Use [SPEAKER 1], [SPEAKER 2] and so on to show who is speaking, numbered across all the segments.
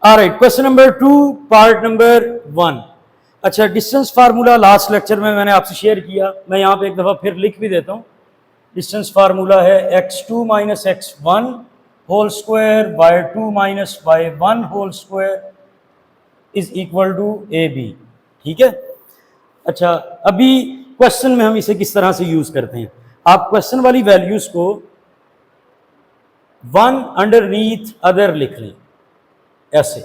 [SPEAKER 1] Alright, question number 2 part number 1। अच्छा, distance formula last lecture में मैंने आपसे शेयर किया, मैं यहाँ पे एक दफ़ा फिर लिख भी देता हूँ। डिस्टेंस फार्मूला है x2 minus x1 whole square by 2 minus y1 whole square is equal to AB। ठीक है। अच्छा, अभी क्वेश्चन में हम इसे किस तरह से यूज करते हैं, आप क्वेश्चन वाली वैल्यूज को वन अंडरनीथ अदर लिख लें ऐसे।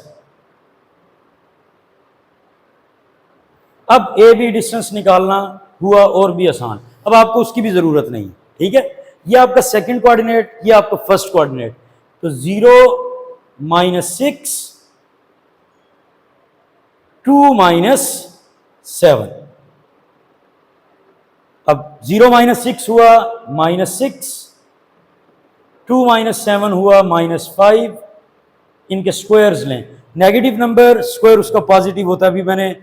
[SPEAKER 1] अब ए बी डिस्टेंस निकालना हुआ और भी आसान, अब आपको उसकी भी जरूरत नहीं। ठीक है, ये आपका सेकंड कोऑर्डिनेट, ये आपका फर्स्ट कोऑर्डिनेट, तो 0 माइनस 6 2 माइनस 7। अब 0 माइनस 6 हुआ -6, 2 माइनस 7 हुआ -5। इनके स्क्वायर्स लें, नेगेटिव नंबर स्क्वायर उसका पॉजिटिव होता है। अभी मैंने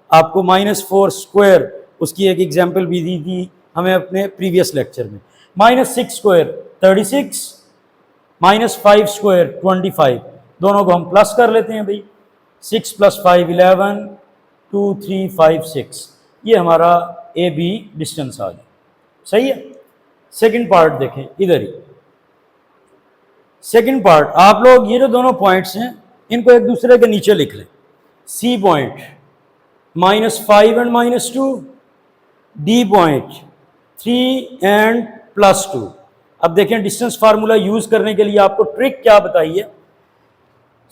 [SPEAKER 1] आपको -4 स्क्वायर उसकी एक एग्जांपल भी दी थी हमें अपने प्रीवियस लेक्चर में। -6 स्क्वायर 36, -5 स्क्वायर 25, दोनों को हम प्लस कर लेते हैं भाई। 6 + 5 11, 2 3 5 6, ये हमारा ए बी डिस्टेंस आ गया। सही है। सेकंड पार्ट देखें, इधर ही सेकंड पार्ट, आप लोग ये जो दोनों पॉइंट्स हैं इनको एक दूसरे के नीचे लिख लें। C point -5 and -2, D point 3 and +2। अब देखें, डिस्टेंस फार्मूला यूज करने के लिए आपको ट्रिक क्या बताई है,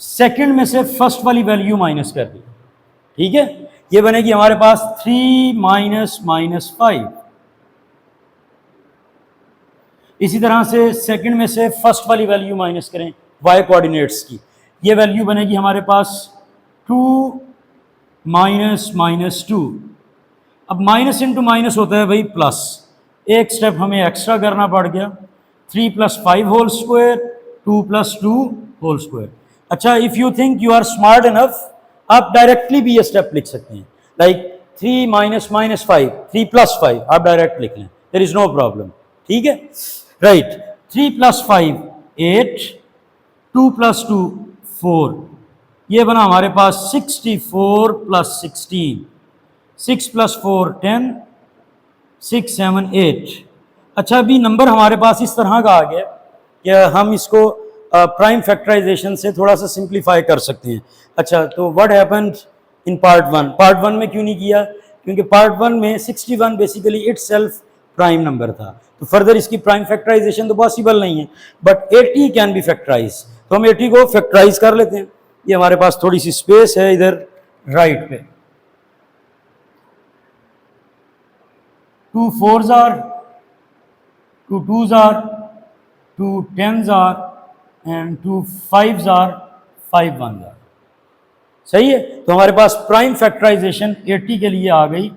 [SPEAKER 1] सेकंड में से फर्स्ट वाली वैल्यू माइनस कर दी। ठीक है, ये बनेगी हमारे पास 3 माइनस -5। इसी तरह से सेकंड में से फर्स्ट वाली वैल्यू माइनस करें y कोऑर्डिनेट्स की, ये वैल्यू बनेगी हमारे पास 2 माइनस -2। अब माइनस इंटू माइनस होता है भाई प्लस, एक स्टेप हमें एक्स्ट्रा करना पड़ गया। 3 + 5 होल स्क्वायर, 2 + 2 होल स्क्वायर। अच्छा, if you think you are smart enough, आप डायरेक्टली भी ये स्टेप लिख सकते हैं, लाइक 3 माइनस -5, 3 + 5 आप डायरेक्ट लिख लें, देयर इज नो प्रॉब्लम। ठीक है, राइट। 3 + 5 8, 2 + 2 4, ये बना हमारे पास 64 + 16, 6 + 4 10, 6 7 8। अच्छा, अभी नंबर हमारे पास इस तरह का आ गया कि हम इसको प्राइम फैक्टराइजेशन से थोड़ा सा सिंप्लीफाई कर सकते हैं। अच्छा, तो what happened in part 1? Part 1 में क्यों नहीं किया? क्योंकि पार्ट 1 में 61 बेसिकली इटसेल्फ प्राइम नंबर था, तो फर्दर इसकी प्राइम फैक्टराइजेशन तो पॉसिबल नहीं है, बट 80 कैन बी फैक्टराइज, तो हम 80 को फैक्टराइज कर लेते हैं। ये हमारे पास थोड़ी सी स्पेस है इधर राइट पे। 2 4s are, 2 2s are, 2 10s are, and 2 5s are, 5 1s are। सही है, तो हमारे पास प्राइम फैक्टराइजेशन 80 के लिए आ गई।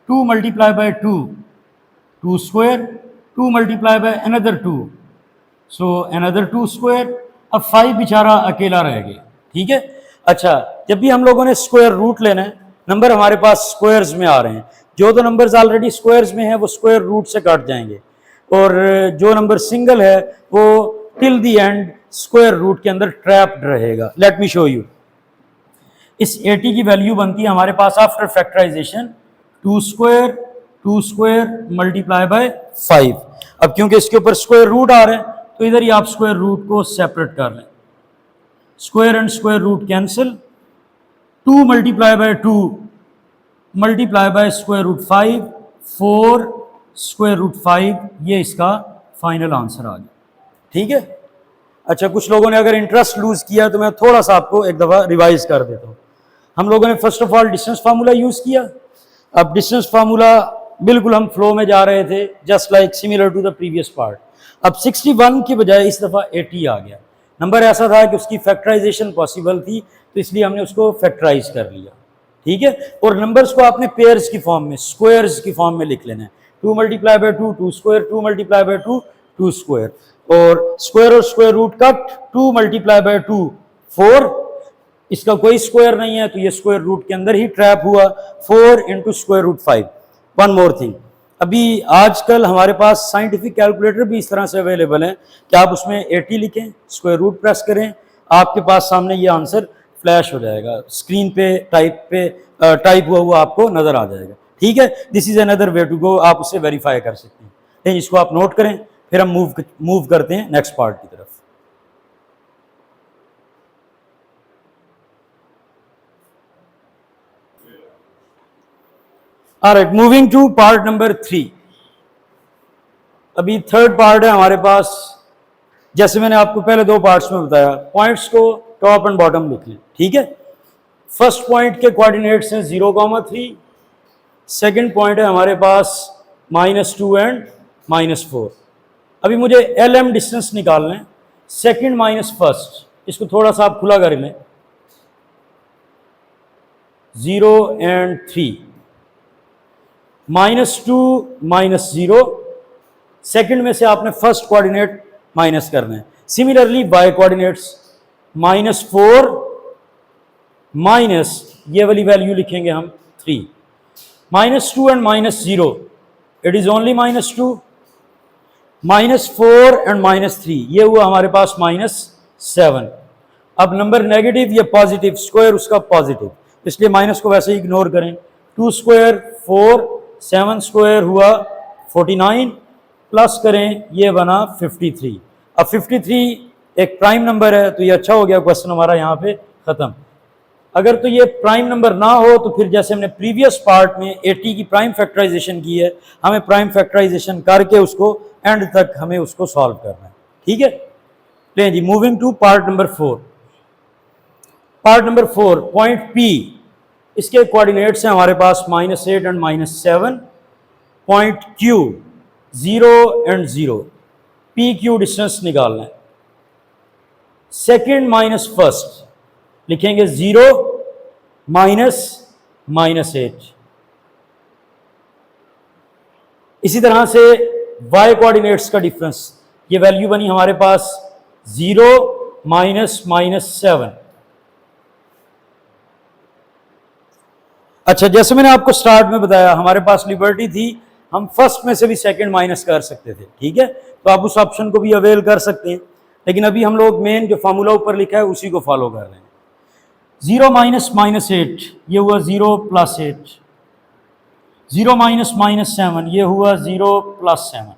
[SPEAKER 1] 2 × 2 2 square, 2 × another 2, so another 2 square. अब 5 बेचारा अकेला रह गया। ठीक है। अच्छा, जब भी हम लोगों ने स्क्वायर रूट लेना है, नंबर हमारे पास स्क्वायर्स में आ रहे हैं, जो तो नंबर्स ऑलरेडी स्क्वायर्स में हैं वो स्क्वायर रूट से कट जाएंगे, और जो नंबर सिंगल है वो till the end square root के अंदर ट्रैप्ड रहेगा। Let me show you. इस 80 की वैल्यू बनती है हमारे पास आफ्टर फैक्टराइजेशन 2 स्क्वायर × 5। अब क्योंकि इसके ऊपर स्क्वायर रूट आ रहे हैं, तो इधर ही आप स्क्वायर रूट को सेपरेट कर लें। Square and square root cancel, 2 × 2 × √5, 4 √5, ये इसका फाइनल आंसर आ गया। ठीक है। अच्छा, कुछ लोगों ने अगर इंटरेस्ट लूज किया तो मैं थोड़ा सा आपको एक दफ़ा रिवाइज कर देता हूँ। हम लोगों ने first of all distance formula use किया। अब डिस्टेंस फार्मूला बिल्कुल हम फ्लो में जा रहे थे, just like similar to the previous part. अब 61 की बजाय इस दफ़ा 80 आ गया। नंबर ऐसा था कि उसकी फैक्टराइजेशन पॉसिबल थी, तो इसलिए हमने उसको फैक्टराइज कर लिया। ठीक है, और नंबर्स को आपने पेयर्स की फॉर्म में, स्क्वायर्स की फॉर्म में लिख लेना है। 2 × 2 2 स्क्वायर, 2 × 2 2 स्क्वायर, और स्क्वायर और स्क्वायर रूट कट, 2 × 2 4, इसका कोई स्क्वायर नहीं है तो ये स्क्वायर रूट के अंदर ही ट्रैप हुआ। 4 × √5। वन मोर थिंग, अभी आजकल हमारे पास साइंटिफिक कैलकुलेटर भी इस तरह से अवेलेबल हैं कि आप उसमें 80 लिखें, स्क्वायर रूट प्रेस करें, आपके पास सामने ये आंसर फ्लैश हो जाएगा स्क्रीन पे, टाइप हुआ आपको नज़र आ जाएगा। ठीक है, this is another way to go, आप उससे वेरीफाई कर सकते हैं। लेकिन इसको आप नोट करें, फिर हम मूव करते हैं नेक्स्ट पार्ट की तरफ। Alright, moving to part number 3। अभी थर्ड पार्ट है हमारे पास। जैसे मैंने आपको पहले 2 पार्ट्स में बताया, पॉइंट्स को टॉप एंड बॉटम लिख लें। ठीक है, फर्स्ट पॉइंट के कोऑर्डिनेट्स हैं 0,3, सेकंड पॉइंट है हमारे पास -2 एंड -4। अभी मुझे LM डिस्टेंस निकालना है, सेकंड माइनस फर्स्ट, इसको थोड़ा सा आप खुला कर लें, 0 एंड 3, -2 -0, सेकंड में से आपने फर्स्ट कोऑर्डिनेट माइनस करना है। सिमिलरली y कोऑर्डिनेट्स -4 माइनस ये वाली वैल्यू लिखेंगे हम 3, -2 and -0, it is only -2, -4 and -3, ये हुआ हमारे पास -7। अब नंबर नेगेटिव या पॉजिटिव, स्क्वायर उसका पॉजिटिव, इसलिए माइनस को वैसे ही इग्नोर करें। 2 स्क्वायर 4, 7 स्क्वायर हुआ 49, प्लस करें ये बना 53। अब 53 एक प्राइम नंबर है, तो ये अच्छा हो गया, क्वेश्चन हमारा यहाँ पे खत्म। अगर तो ये प्राइम नंबर ना हो तो फिर जैसे हमने प्रीवियस पार्ट में 80 की प्राइम फैक्टराइजेशन की है, हमें प्राइम फैक्टराइजेशन करके उसको एंड तक हमें उसको सॉल्व करना है। ठीक है, लें जी, moving to part number 4। Part number 4, point P, इसके कोऑर्डिनेट्स हैं हमारे पास -8 and -7। Point Q 0 and 0, PQ distance निकालना है। सेकंड माइनस फर्स्ट लिखेंगे 0 -8। इसी तरह से y कोऑर्डिनेट्स का डिफरेंस, ये वैल्यू बनी हमारे पास 0 -7। अच्छा, जैसे मैंने आपको स्टार्ट में बताया, हमारे पास लिबर्टी थी, हम फर्स्ट में से भी सेकंड माइनस कर सकते थे। ठीक है, तो आप उस ऑप्शन को भी अवेल कर सकते हैं, लेकिन अभी हम लोग मेन जो फार्मूला ऊपर लिखा है उसी को फॉलो कर रहे हैं। 0 -8, ये हुआ 0 + 8, 0 -7, ये हुआ 0 + 7।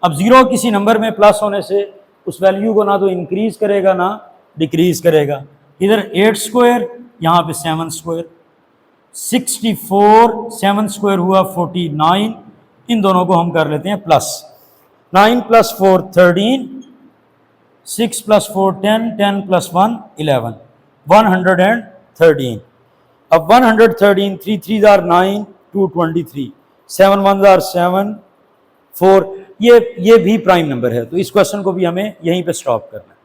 [SPEAKER 1] अब 0 किसी नंबर में प्लस होने से उस वैल्यू को ना तो इंक्रीज करेगा ना डिक्रीज करेगा। इधर 8 स्क्वायर, यहाँ पे 7 स्क्वायर, 64, 7 स्क्वायर हुआ 49, इन दोनों को हम कर लेते हैं प्लस। 9 + 4 13, 6 + 4 10, 10 + 1 11, 113। अब 113, 3 3s are 9, 2 23, 7 1s are 7, 4, ये भी प्राइम नंबर है, तो इस क्वेश्चन को भी हमें यहीं पे स्टॉप करना है।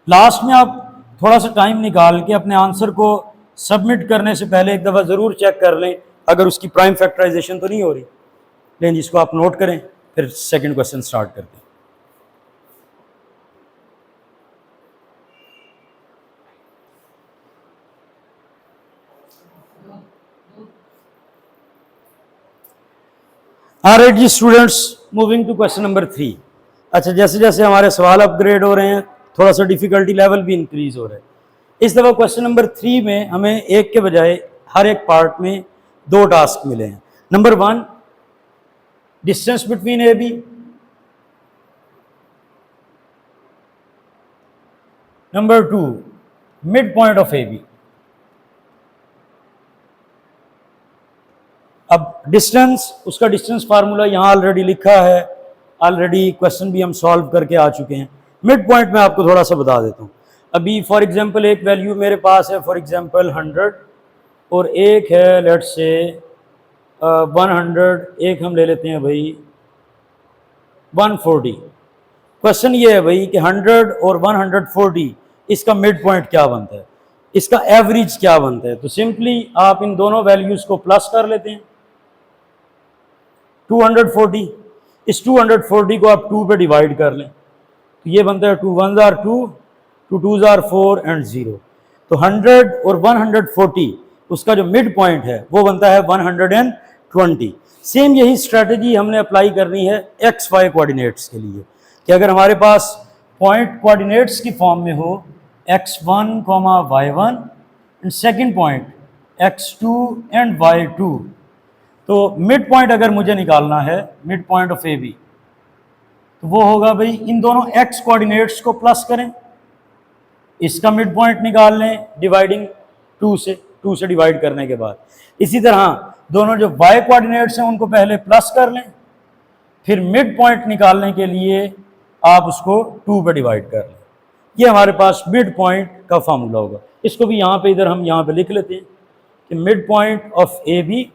[SPEAKER 1] लास्ट में आप थोड़ा सा टाइम निकाल के अपने आंसर को सबमिट करने से पहले एक दफ़ा ज़रूर चेक कर लें अगर उसकी प्राइम फैक्टराइजेशन तो नहीं हो रही। लेकिन जिसको आप नोट करें, फिर सेकंड क्वेश्चन स्टार्ट करते हैं। ऑलराइट जी students, moving to question number 3। अच्छा, जैसे जैसे हमारे सवाल अपग्रेड हो रहे हैं, थोड़ा सा डिफिकल्टी लेवल भी इंक्रीज हो रहा है। इस दफ़ा क्वेश्चन नंबर 3 में हमें एक के बजाय हर एक पार्ट में 2 टास्क मिले हैं। Number 1, distance between A B. Number 2, mid point of A B. अब डिस्टेंस, उसका डिस्टेंस फार्मूला यहाँ ऑलरेडी लिखा है, ऑलरेडी क्वेश्चन भी हम सॉल्व करके आ चुके हैं। मिड पॉइंट में आपको थोड़ा सा बता देता हूँ। अभी फॉर एग्जांपल एक वैल्यू मेरे पास है, फॉर एग्जांपल 100, और एक है लेट्स से 100, एक हम ले लेते हैं भाई 140। क्वेश्चन ये है भाई कि 100 और 140 इसका मिड पॉइंट क्या बनता है, इसका एवरेज क्या बनता है। तो सिंपली आप इन दोनों वैल्यूज को प्लस कर लेते हैं। 240, इस 240 को आप 2 पे डिवाइड कर लें, तो ये बनता है 2 1s are 2, 2 2s are 4 and 0। तो 100 और 140 उसका जो मिड पॉइंट है वो बनता है 120। सेम यही स्ट्रेटजी हमने अप्लाई करनी है XY कोऑर्डिनेट्स के लिए, कि अगर हमारे पास पॉइंट कोऑर्डिनेट्स की फॉर्म में हो x1 comma y1 and second point x2 and y2। तो मिड पॉइंट अगर मुझे निकालना है, mid point of A B, तो वो होगा भाई इन दोनों x कोऑर्डिनेट्स को प्लस करें, इसका मिड पॉइंट निकाल लें डिवाइडिंग 2 से डिवाइड करने के बाद। इसी तरह दोनों जो y कोऑर्डिनेट्स हैं उनको पहले प्लस कर लें, फिर मिड पॉइंट निकालने के लिए आप उसको 2 पे डिवाइड कर लें। ये हमारे पास मिड पॉइंट का फार्मूला होगा। इसको भी यहाँ पे इधर हम यहाँ पे लिख लेते हैं कि mid point of A B,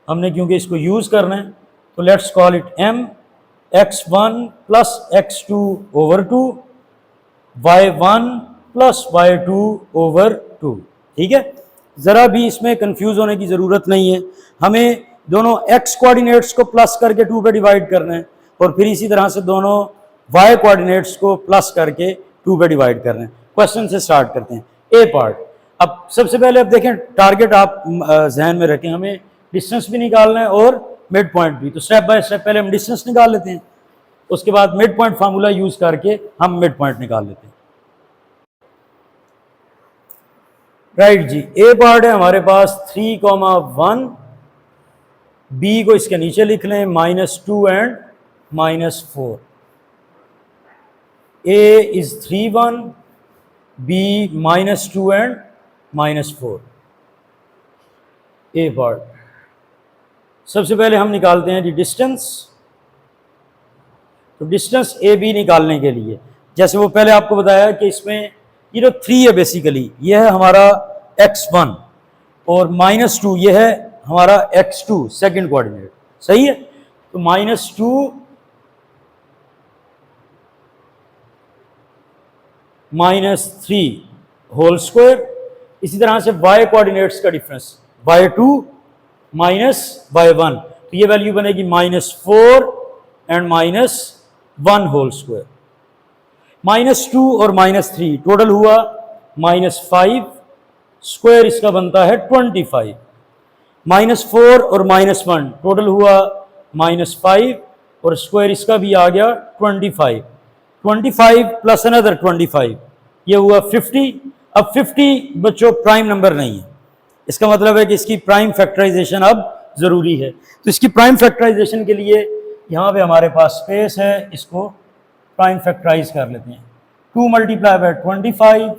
[SPEAKER 1] हमने क्योंकि इसको यूज़ करना है तो let's call it m x1 plus x2 over 2 y1 plus y2 over 2। ठीक है, ज़रा भी इसमें कंफ्यूज होने की ज़रूरत नहीं है। हमें दोनों x कोऑर्डिनेट्स को प्लस करके 2 पे डिवाइड करना है और फिर इसी तरह से दोनों y कोऑर्डिनेट्स को प्लस करके 2 पे डिवाइड करना है। क्वेश्चन से स्टार्ट करते हैं, ए पार्ट। अब सबसे पहले अब देखें, टारगेट आप जहन में रखें, हमें डिस्टेंस भी निकालना है और मिड पॉइंट भी। तो स्टेप बाय स्टेप पहले हम डिस्टेंस निकाल लेते हैं, उसके बाद मिड पॉइंट फार्मूला यूज करके हम मिड पॉइंट निकाल लेते हैं। राइट जी, ए पार्ट है हमारे पास 3,1, बी को इसके नीचे लिख लें -2 and -4। A is 3,1, B -2 and -4। A part, सबसे पहले हम निकालते हैं जी डिस्टेंस। तो डिस्टेंस ए बी निकालने के लिए, जैसे वो पहले आपको बताया कि इसमें ये जो 3 है बेसिकली ये है हमारा x1 और -2 ये है हमारा x2 सेकंड कोऑर्डिनेट, सही है। तो -2 -3 होल स्क्वायर। इसी तरह से y कोऑर्डिनेट्स का डिफरेंस y2 -y1, तो ये वैल्यू बनेगी -4 एंड -1 होल स्क्वायर। -2 और -3 टोटल हुआ -5, स्क्वायर इसका बनता है 25। -4 और -1 टोटल हुआ -5 और स्क्वायर इसका भी आ गया 25। 25 प्लस अनदर 25, ये हुआ 50। अब 50 बच्चों प्राइम नंबर नहीं है, इसका मतलब है कि इसकी प्राइम फैक्टराइजेशन अब ज़रूरी है। तो इसकी प्राइम फैक्टराइजेशन के लिए यहाँ पे हमारे पास स्पेस है, इसको प्राइम फैक्टराइज कर लेते हैं। 2 मल्टीप्लाई बाय 25,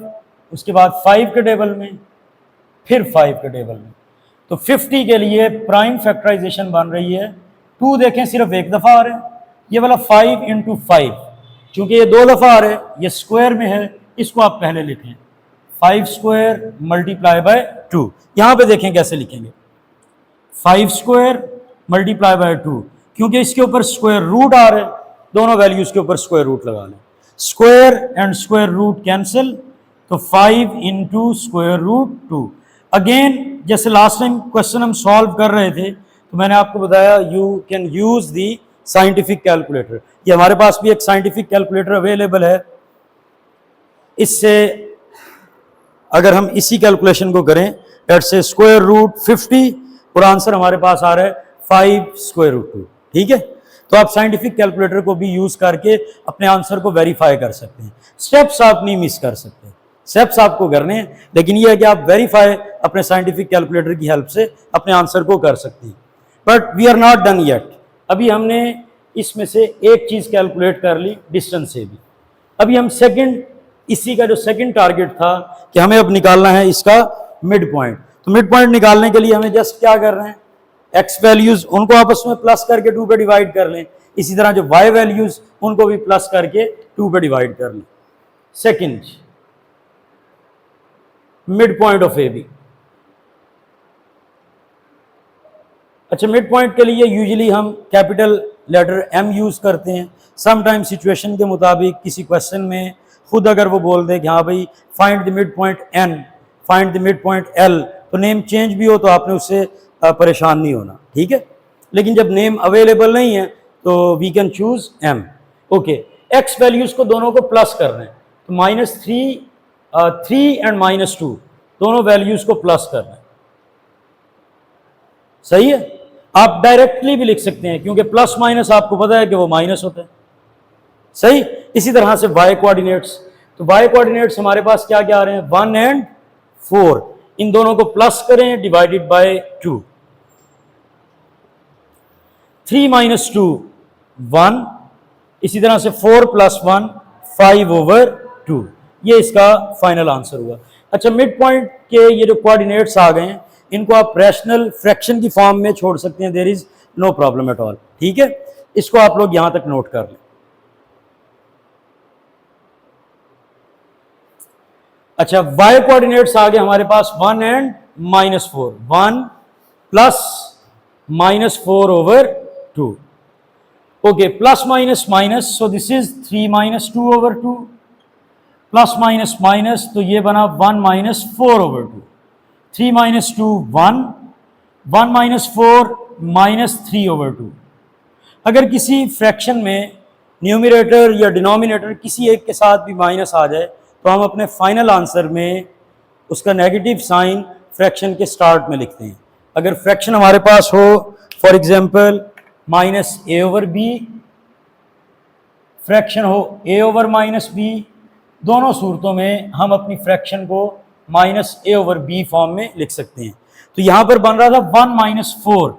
[SPEAKER 1] उसके बाद 5 के टेबल में, फिर 5 के टेबल में। तो 50 के लिए प्राइम फैक्टराइजेशन बन रही है 2, देखें सिर्फ एक दफ़ा आ रहा है, ये वाला 5 × 5, चूँकि ये 2 दफ़ा आ रहा है, ये स्क्वायर में है, इसको आप पहले लिखें 5 स्क्वायर मल्टीप्लाई बाय 2। यहाँ पे देखें कैसे लिखेंगे, 5 स्क्वायर मल्टीप्लाई बाय 2, क्योंकि इसके ऊपर स्क्वायर रूट आ रहा है, दोनों वैल्यूज के ऊपर स्क्वायर रूट लगा लें। Square and square root cancel, तो 5 × स्क्वायर रूट 2। अगेन जैसे लास्ट टाइम क्वेश्चन हम सॉल्व कर रहे थे तो मैंने आपको बताया you can use the scientific calculator. ये हमारे पास भी एक साइंटिफिक कैलकुलेटर अवेलेबल है, इससे अगर हम इसी कैलकुलेशन को करें, लेट्स से स्क्वायर रूट 50 और आंसर हमारे पास आ रहा है 5 स्क्वायर रूट 2। ठीक है, तो आप साइंटिफिक कैलकुलेटर को भी यूज करके अपने आंसर को वेरीफाई कर सकते हैं। स्टेप्स आप नहीं मिस कर सकते, स्टेप्स आपको करने हैं, लेकिन यह है कि आप वेरीफाई अपने साइंटिफिक कैलकुलेटर की हेल्प से अपने आंसर को कर सकते हैं। But we are not done yet, अभी हमने इसमें से एक चीज़ कैलकुलेट कर ली डिस्टेंस से भी। अभी हम सेकंड, इसी का जो सेकंड टारगेट था कि हमें अब निकालना है इसका मिड पॉइंट। तो मिड पॉइंट निकालने के लिए हमें जस्ट क्या कर रहे हैं, एक्स वैल्यूज उनको आपस में प्लस करके 2 पे डिवाइड कर लें, इसी तरह जो वाई वैल्यूज उनको भी प्लस करके 2 पे डिवाइड कर लें। Second, mid point of A B. अच्छा, मिड पॉइंट के लिए यूजुअली हम कैपिटल लेटर एम यूज करते हैं। समटाइम सिचुएशन के मुताबिक किसी क्वेश्चन में खुद अगर वो बोल दे कि हाँ भाई find the mid point N, find the mid point L, तो नेम चेंज भी हो तो आपने उससे परेशान नहीं होना, ठीक है। लेकिन जब नेम अवेलेबल नहीं है तो we can choose M. Okay, X values को दोनों को प्लस कर रहे हैं, तो -3 एंड -2 दोनों वैल्यूज को प्लस कर रहे हैं, सही है। आप डायरेक्टली भी लिख सकते हैं क्योंकि प्लस माइनस आपको पता है कि वो माइनस होता है, सही। इसी तरह से वाई कोऑर्डिनेट्स, तो y कोऑर्डिनेट्स हमारे पास क्या क्या आ रहे हैं, 1 एंड 4। इन दोनों को प्लस करें, डिवाइडेड बाय 2। 3 माइनस 2 1, इसी तरह से 4 प्लस 1 5/2। ये इसका फाइनल आंसर हुआ। अच्छा, मिड पॉइंट के ये जो कोऑर्डिनेट्स आ गए हैं, इनको आप रैशनल फ्रैक्शन की फॉर्म में छोड़ सकते हैं, there is no problem at all. ठीक है, इसको आप लोग यहां तक नोट कर लें। अच्छा, y कोऑर्डिनेट्स आ गए हमारे पास 1 and -4, 1 plus -4/2। Okay, plus minus minus, so this is 3 - 2/2, plus minus minus, तो ये बना 1 - 4/2। 3 - 2 1, 1 - 4 -3/2। अगर किसी फ्रैक्शन में न्यूमरेटर या डिनोमिनेटर किसी एक के साथ भी माइनस आ जाए, तो हम अपने फाइनल आंसर में उसका नेगेटिव साइन फ्रैक्शन के स्टार्ट में लिखते हैं। अगर फ्रैक्शन हमारे पास हो, फॉर एग्जांपल -a/b, फ्रैक्शन हो a/-b, दोनों सूरतों में हम अपनी फ्रैक्शन को -a/b फॉर्म में लिख सकते हैं। तो यहां पर बन रहा था 1 - 4,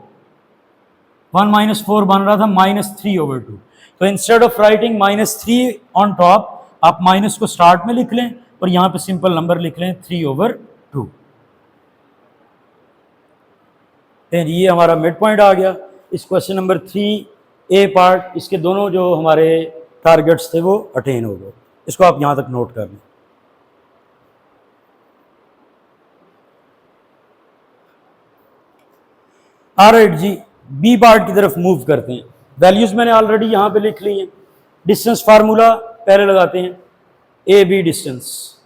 [SPEAKER 1] 1 - 4 बन रहा था -3/2। तो instead of writing -3 on top, आप माइनस को स्टार्ट में लिख लें और यहां पे सिंपल नंबर लिख लें 3/2। ये हमारा मिड पॉइंट आ गया। इस क्वेश्चन नंबर 3A पार्ट, इसके दोनों जो हमारे टारगेट्स थे वो अटेन हो गए। इसको आप यहां तक नोट कर लें। ऑलराइट जी, बी पार्ट की तरफ मूव करते हैं। वैल्यूज मैंने ऑलरेडी यहां पे लिख ली हैं। डिस्टेंस फार्मूला पहले लगाते हैं, A B distance,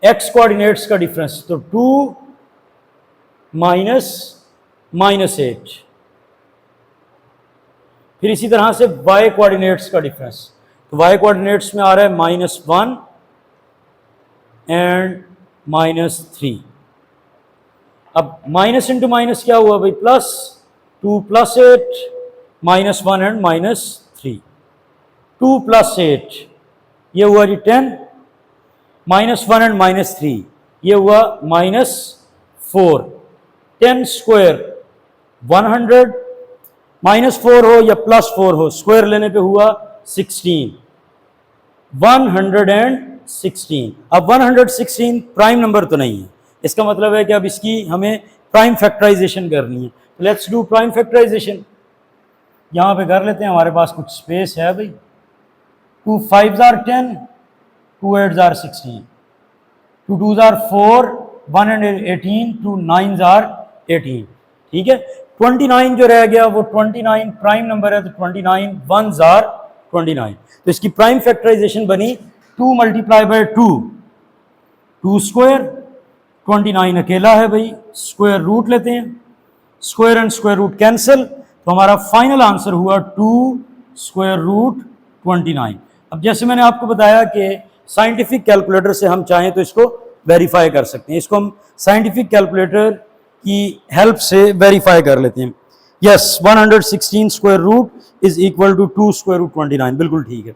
[SPEAKER 1] X coordinates का डिफरेंस, तो 2 -8। फिर इसी तरह से y कोऑर्डिनेट्स का डिफरेंस, तो y कोऑर्डिनेट्स में आ रहा है -1 एंड -3। अब माइनस इंटू माइनस क्या हुआ भाई, प्लस, 2 + 8 -1 एंड -3। 2 + 8 ये हुआ जी 10, -1 एंड -3 ये हुआ -4। 10 स्क्वायर 100, -4 हो या +4 हो, स्क्वायर लेने पे हुआ 16, 116। अब 116 प्राइम नंबर तो नहीं है, इसका मतलब है कि अब इसकी हमें प्राइम फैक्टराइजेशन करनी है। Let's do prime factorisation. यहां पे कर लेते हैं, हमारे पास कुछ स्पेस है भाई। 2 5s are 10, 2 8s are 16, 2 2s are 4, 1 and 18, 2 9s are 18। ठीक है, 29 जो रह गया वो 29 प्राइम नंबर है, तो 29 1s are 29। तो इसकी प्राइम फैक्टराइजेशन बनी 2 × 2, 2 स्क्वायर, 29 अकेला है भाई, स्क्वायर रूट लेते हैं, square and square root cancel, तो हमारा फाइनल आंसर हुआ 2 √ 29। अब जैसे मैंने आपको बताया कि साइंटिफिक कैलकुलेटर से हम चाहें तो इसको वेरीफाई कर सकते हैं। इसको हम साइंटिफिक कैलकुलेटर की हेल्प से वेरीफाई कर लेते हैं। Yes, 116 square root is equal to 2 √ 29, बिल्कुल ठीक है।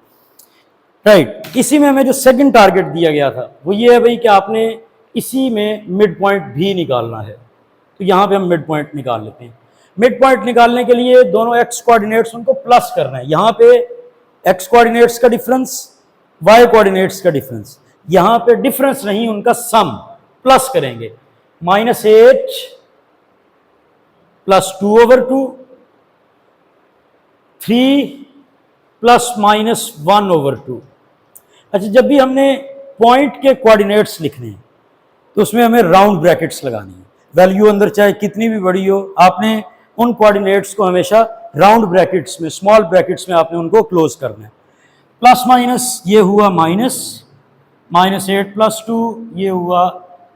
[SPEAKER 1] राइट, इसी में हमें जो सेकंड टारगेट दिया गया था वो ये है भाई कि आपने इसी में मिड पॉइंट भी निकालना है। तो यहां पे हम मिड पॉइंट निकाल लेते हैं। मिड पॉइंट निकालने के लिए दोनों एक्स कोऑर्डिनेट्स उनको प्लस करना है। यहां पे एक्स कोऑर्डिनेट्स का डिफरेंस, वाई कोऑर्डिनेट्स का डिफरेंस, यहां पे डिफरेंस नहीं, उनका सम प्लस करेंगे। -8 + 2/2, 3 ± 1/2। अच्छा, जब भी हमने पॉइंट के कोऑर्डिनेट्स लिखने हैं तो उसमें हमें राउंड ब्रैकेट्स लगानी है। वैल्यू अंदर चाहे कितनी भी बड़ी हो, आपने उन कोऑर्डिनेट्स को हमेशा राउंड ब्रैकेट्स में, स्मॉल ब्रैकेट्स में आपने उनको क्लोज करना है। प्लस माइनस ये हुआ -8 + 2 ये हुआ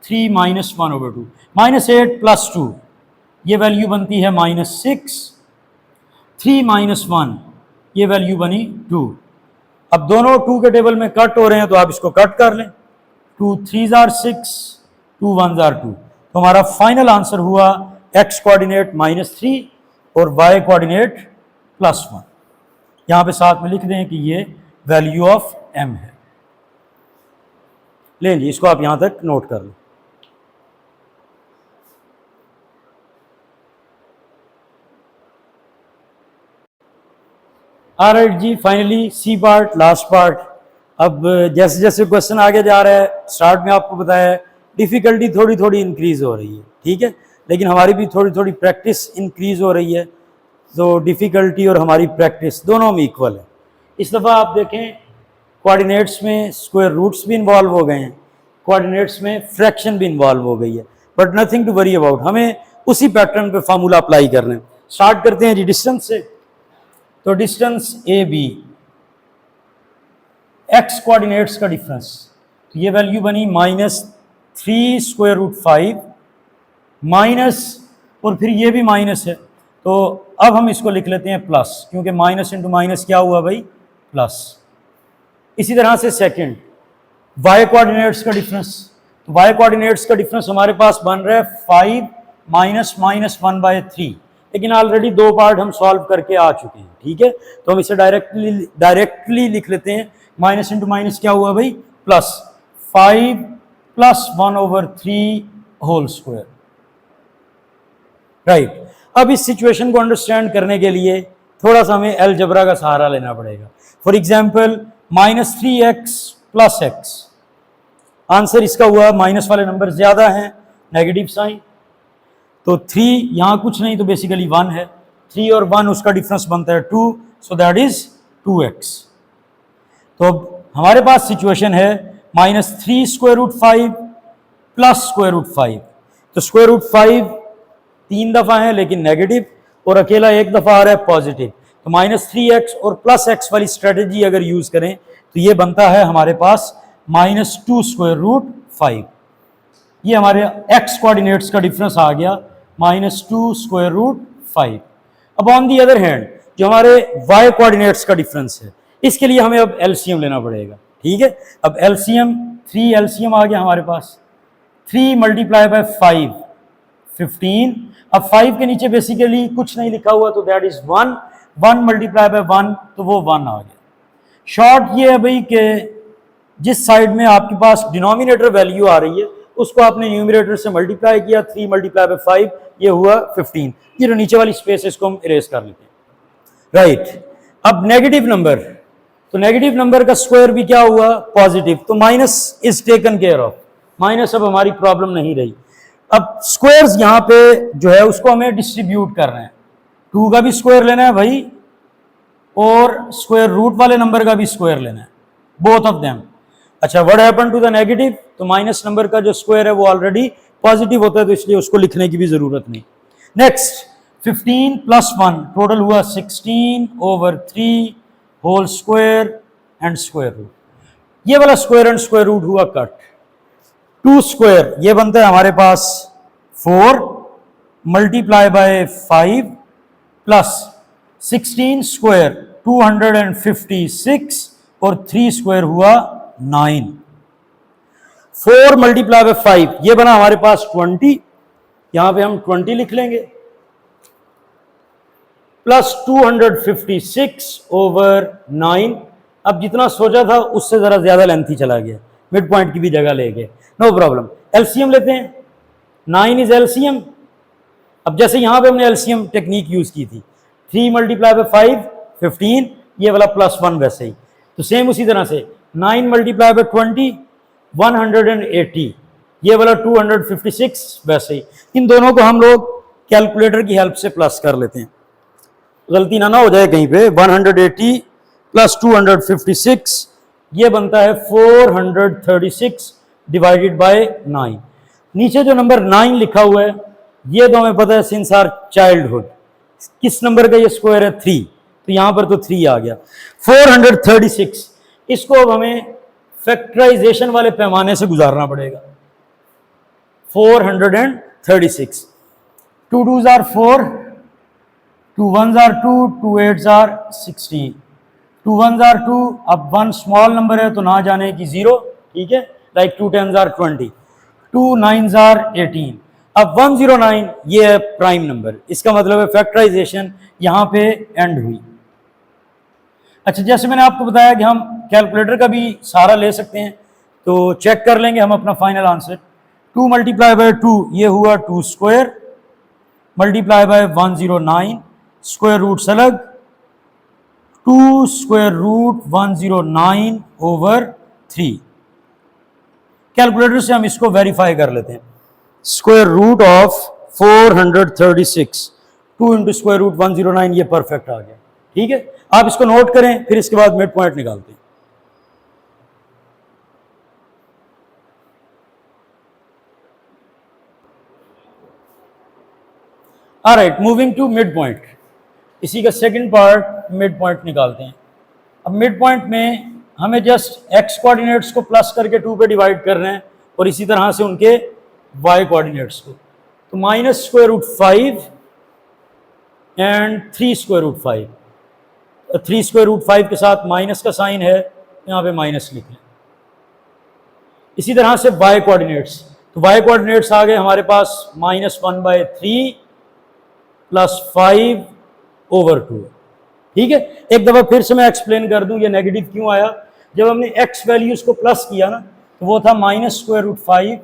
[SPEAKER 1] 3 - 1/2। -8 + 2 ये वैल्यू बनती है -6, 3 - 1 ये वैल्यू बनी 2। अब दोनों 2 के टेबल में कट हो रहे हैं तो आप इसको कट कर लें। 2 3s are 6, 2 1s are 2। तो हमारा फाइनल आंसर हुआ x कोऑर्डिनेट -3 और y कोऑर्डिनेट +1। यहां पे साथ में लिख दें कि ये वैल्यू ऑफ m है। लें जी, इसको आप यहां तक नोट कर लो। ऑलराइट जी, finally C part, last part. अब जैसे जैसे क्वेश्चन आगे जा रहा है, स्टार्ट में आपको बताया है डिफ़िकल्टी थोड़ी थोड़ी इंक्रीज़ हो रही है, ठीक है, लेकिन हमारी भी थोड़ी थोड़ी प्रैक्टिस इंक्रीज़ हो रही है, तो डिफ़िकल्टी और हमारी प्रैक्टिस दोनों में इक्वल है। इस दफ़ा आप देखें कोऑर्डिनेट्स में स्क्वायर रूट्स भी इन्वॉल्व हो गए हैं, कोऑर्डिनेट्स में फ्रैक्शन भी इन्वॉल्व हो गई है, but nothing to worry about, हमें उसी पैटर्न पे फार्मूला अप्लाई करना है। स्टार्ट करते हैं जी डिस्टेंस से। तो distance A B, X coordinates का डिफरेंस, तो ये वैल्यू बनी -3√5 माइनस, और फिर ये भी माइनस है, तो अब हम इसको लिख लेते हैं प्लस, क्योंकि माइनस इंटू माइनस क्या हुआ भाई, प्लस। इसी तरह से सेकंड वाई कोऑर्डिनेट्स का डिफरेंस, तो वाई कोऑर्डिनेट्स का डिफरेंस हमारे पास बन रहा है 5 माइनस -1/3, लेकिन ऑलरेडी दो पार्ट हम सॉल्व करके आ चुके हैं, ठीक है, तो हम इसे डायरेक्टली लिख लेते हैं। माइनस इंटू माइनस क्या हुआ भाई, प्लस 5 + 1/3 होल स्क्वायर, राइट। अब इस सिचुएशन को अंडरस्टैंड करने के लिए थोड़ा सा हमें अलजेब्रा का सहारा लेना पड़ेगा। For example -3x + x, answer इसका हुआ, माइनस वाले नंबर ज्यादा हैं, नेगेटिव साइन, तो 3 यहाँ कुछ नहीं, तो बेसिकली 1 है, 3 और 1 उसका डिफरेंस बनता है 2, सो दैट इज 2x। तो अब हमारे पास सिचुएशन है -3√5 + √5, तो √5 3 दफ़ा है लेकिन नेगेटिव, और अकेला एक दफ़ा आ रहा है पॉजिटिव, तो -3x और +x वाली स्ट्रेटेजी अगर यूज़ करें तो ये बनता है हमारे पास -2√5। ये हमारे x कोऑर्डिनेट्स का डिफरेंस आ गया -2√5। अब ऑन दी अदर हैंड जो हमारे y कोऑर्डिनेट्स का डिफरेंस है, इसके लिए हमें अब एलसीएम लेना पड़ेगा, ठीक है। अब एलसीएम 3 एलसीएम आ गया हमारे पास, 3 × 5 15। अब 5 के नीचे बेसिकली कुछ नहीं लिखा हुआ, तो दैट इज 1, 1 × 1, तो वो 1 आ गया। शॉर्ट ये है भाई कि जिस साइड में आपके पास डिनोमिनेटर वैल्यू आ रही है उसको आपने न्यूमरेटर से मल्टीप्लाई किया, 3 × 5, ये हुआ 15। ये जो नीचे वाली स्पेस है इसको हम इरेज कर लेते हैं, राइट। अब नेगेटिव नंबर, तो नेगेटिव नंबर का स्क्वायर भी क्या हुआ, पॉजिटिव, तो minus is taken care of, minus अब हमारी प्रॉब्लम नहीं रही। अब स्क्वायर्स यहाँ पे जो है उसको हमें डिस्ट्रीब्यूट करना है, 2 का भी स्क्वायर लेना है भाई, और स्क्वायर रूट वाले नंबर का भी स्क्वायर लेना है, बोथ ऑफ देम। अच्छा, what happen to the negative, तो माइनस नंबर का जो स्क्वायर है वो ऑलरेडी पॉजिटिव होता है, तो इसलिए उसको लिखने की भी जरूरत नहीं। नेक्स्ट 15 + 1, टोटल हुआ 16/3 whole square and square root. ये वाला स्क्वायर एंड स्क्वायर रूट हुआ कट, 2 स्क्वायर ये बनता है हमारे पास 4 × 5 प्लस 16 स्क्वायर 256, और 3 स्क्वायर हुआ 9। 4 × 5 ये बना हमारे पास 20, यहां पे हम 20 लिख लेंगे, प्लस 256/9। अब जितना सोचा था उससे जरा ज्यादा लेंथी चला गया, मिड पॉइंट की भी जगह ले गए, नो प्रॉब्लम। एलसीएम लेते हैं, 9 इज एलसीएम। अब जैसे यहां पे हमने एलसीएम टेक्निक यूज की थी, 3 × 5 15, ये वाला +1 वैसे ही, तो सेम उसी तरह से 9 × 20 180, ये वाला 256 वैसे ही। इन दोनों को हम लोग कैलकुलेटर की हेल्प से प्लस कर लेते हैं, गलती ना हो जाए कहीं पे। 180 + 256 ये बनता है 436 / 9। नीचे जो नंबर 9 लिखा हुआ है ये तो हमें पता है सिंस आवर चाइल्डहुड, किस नंबर का ये स्क्वायर है, 3, तो यहां पर तो 3 आ गया। 436, इसको अब हमें फैक्टराइजेशन वाले पैमाने से गुजारना पड़ेगा। 436, 2 2s are 4, 2 1s are 2, 2 8s are 16, 2 1s are 2, अब 1 स्मॉल नंबर है तो ना जाने की 0, ठीक है, like 2 10s are 20, 2 9s are 18। अब 109 ये है प्राइम नंबर, इसका मतलब है फैक्टराइजेशन यहां पे एंड हुई। अच्छा, जैसे मैंने आपको बताया कि हम कैलकुलेटर का भी सहारा ले सकते हैं, तो चेक कर लेंगे हम अपना फाइनल आंसर। 2 मल्टीप्लाई बाय 2 ये हुआ 2 square, multiply by 109 square roots अलग, 2 स्क्वायर रूट 109 ओवर 3। कैलकुलेटर से हम इसको वेरीफाई कर लेते हैं। Square root of 436 2 into square root 109, ये परफेक्ट आ गया। ठीक है, आप इसको नोट करें, फिर इसके बाद मिड पॉइंट निकालते हैं। Alright, moving to mid point. इसी का सेकंड पार्ट मिड पॉइंट निकालते हैं। अब मिड पॉइंट में हमें जस्ट एक्स कोऑर्डिनेट्स को प्लस करके 2 पे डिवाइड कर रहे हैं और इसी तरह से उनके वाई कोऑर्डिनेट्स को। तो minus square root 5 and 3 square root 5। 3 square root 5 के साथ माइनस का साइन है, यहाँ पे माइनस लिख लें। इसी तरह से वाई कोऑर्डिनेट्स, तो वाई कोऑर्डिनेट्स आ गए हमारे पास -1/3 प्लस 5 ओवर 2। ठीक है, एक दफ़ा फिर से मैं एक्सप्लेन कर दूं ये नेगेटिव क्यों आया। जब हमने एक्स वैल्यूज को प्लस किया ना, तो वो था minus square root 5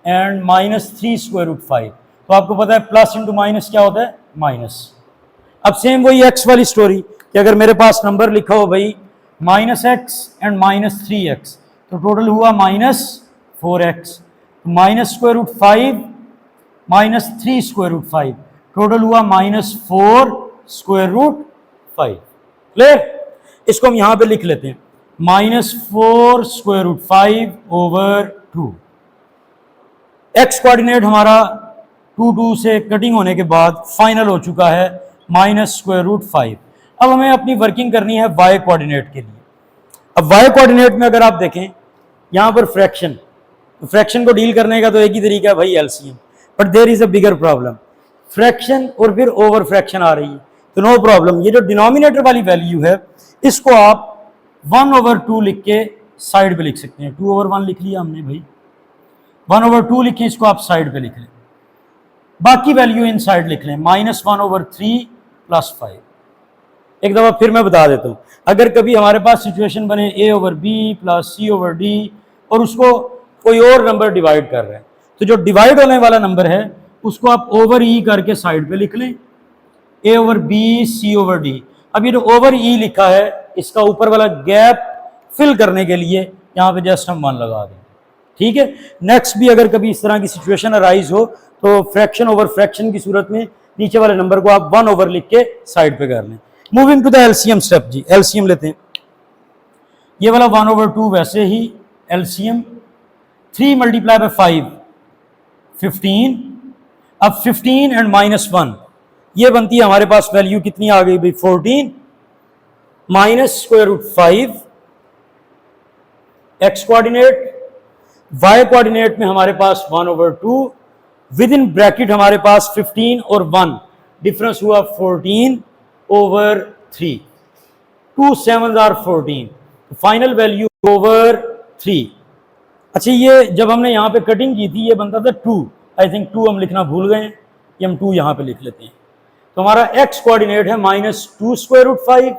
[SPEAKER 1] and -3 square root 5। तो आपको पता है प्लस इंटू माइनस क्या होता है, माइनस। अब सेम वही एक्स वाली स्टोरी कि अगर मेरे पास नंबर लिखा हो भाई -x एंड -3x, तो टोटल हुआ -4x। Minus square root 5 -3 square root 5, total हुआ -4 स्क्वायर रूट 5। क्लियर? इसको हम यहां पे लिख लेते हैं -4 square root 5 over 2। X coordinate हमारा 2 से कटिंग होने के बाद फाइनल हो चुका है -√5। अब हमें अपनी वर्किंग करनी है वाई कोऑर्डिनेट के लिए। अब वाई कोऑर्डिनेट में अगर आप देखें यहां पर फ्रैक्शन, तो फ्रैक्शन को डील करने का तो एक ही तरीका है भाई, LCM. But there is a bigger problem, fraction और फिर ओवर फ्रैक्शन आ रही है, तो नो प्रॉब्लम। ये जो डिनोमिनेटर वाली वैल्यू है इसको आप 1/2 लिख के साइड पे लिख सकते हैं। 2/1 लिख लिया हमने भाई, 1/2 लिखे, इसको आप साइड पे लिख लें। बाकी वैल्यू इन साइड लिख लें, -1/3 प्लस 5। एक दफा फिर मैं बता देता हूं, अगर कभी हमारे पास सिचुएशन बने a/b प्लस c/d और उसको कोई और नंबर डिवाइड कर रहे हैं, तो जो डिवाइड होने वाला नंबर है उसको आप ओवर ई करके साइड पे लिख लें, a/b c/d। अब ये जो ओवर ई लिखा है इसका ऊपर वाला गैप फिल करने के लिए यहाँ पे जस्ट हम 1 लगा दें। ठीक है, नेक्स्ट भी अगर कभी इस तरह की सिचुएशन अराइज हो तो फ्रैक्शन ओवर फ्रैक्शन की सूरत में नीचे वाले नंबर को आप 1 ओवर लिख के साइड पे कर लें। Moving to the LCM step जी, एलसीएम लेते हैं। ये वाला 1/2 वैसे ही एलसीएम 3 मल्टीप्लाई बाय 5 15। अब 15 एंड -1 ये बनती है हमारे पास वैल्यू कितनी आ गई भाई 14 minus square root 5 X coordinate, Y coordinate में हमारे पास 1/2, विद इन ब्रैकेट हमारे पास 15 और 1 डिफरेंस हुआ 14/3। 2 7s are 14, final value over 3। अच्छा, ये जब हमने यहाँ पे कटिंग की थी ये बनता था 2, आई थिंक 2 हम लिखना भूल गए, ये हम 2 यहाँ पे लिख लेते हैं। तो हमारा एक्स कोऑर्डिनेट है -2 स्क्वायर रूट 5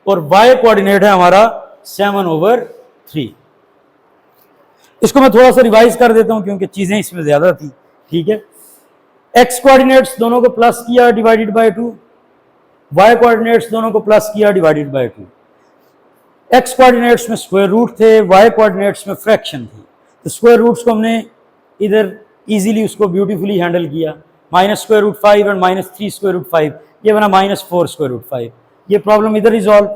[SPEAKER 1] और वाई कोऑर्डिनेट है हमारा 7/3। इसको मैं थोड़ा सा रिवाइज कर देता हूं क्योंकि चीजें इसमें ज्यादा थी। ठीक है, एक्स कोऑर्डिनेट्स दोनों को प्लस किया डिवाइडेड बाय 2, वाई कोऑर्डिनेट्स दोनों को प्लस किया डिवाइडेड बाय 2। एक्स कोऑर्डिनेट्स में स्क्वायर रूट थे, वाई कोऑर्डिनेट्स में फ्रैक्शन थी, तो स्क्वायर रूट्स को हमने इधर इजीली उसको ब्यूटीफुली हैंडल किया। -√5 एंड -3 स्क्वायर रूट 5, ये बना -4 स्क्वायर रूट 5। ये प्रॉब्लम इधर रिजॉल्व।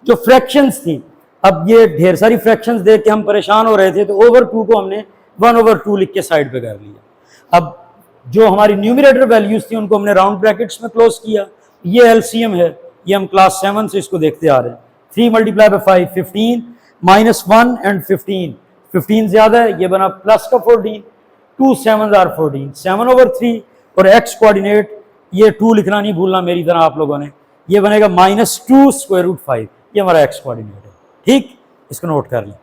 [SPEAKER 1] जो फ्रैक्शंस थी, अब ये ढेर सारी फ्रैक्शंस देख के हम परेशान हो रहे थे, तो ओवर 2 को हमने 1/2 लिख के साइड पे कर लिया। अब जो हमारी न्यूमरेटर वैल्यूज थी उनको हमने राउंड ब्रैकेट्स में क्लोज किया। ये एलसीएम है, ये हम क्लास 7 से इसको देखते आ रहे हैं। 3 मल्टीप्लाई बाय 5 15, -1 एंड 15, 15 ज्यादा है, ये बना प्लस का 14। 2 7s are 14, 7/3 और एक्स कोऑर्डिनेट ये 2 लिखना नहीं भूलना मेरी तरह आप लोगों ने, ये बनेगा -2 स्क्वायर रूट 5, ये हमारा एक्स कोऑर्डिनेट है। ठीक, इसको नोट कर लें।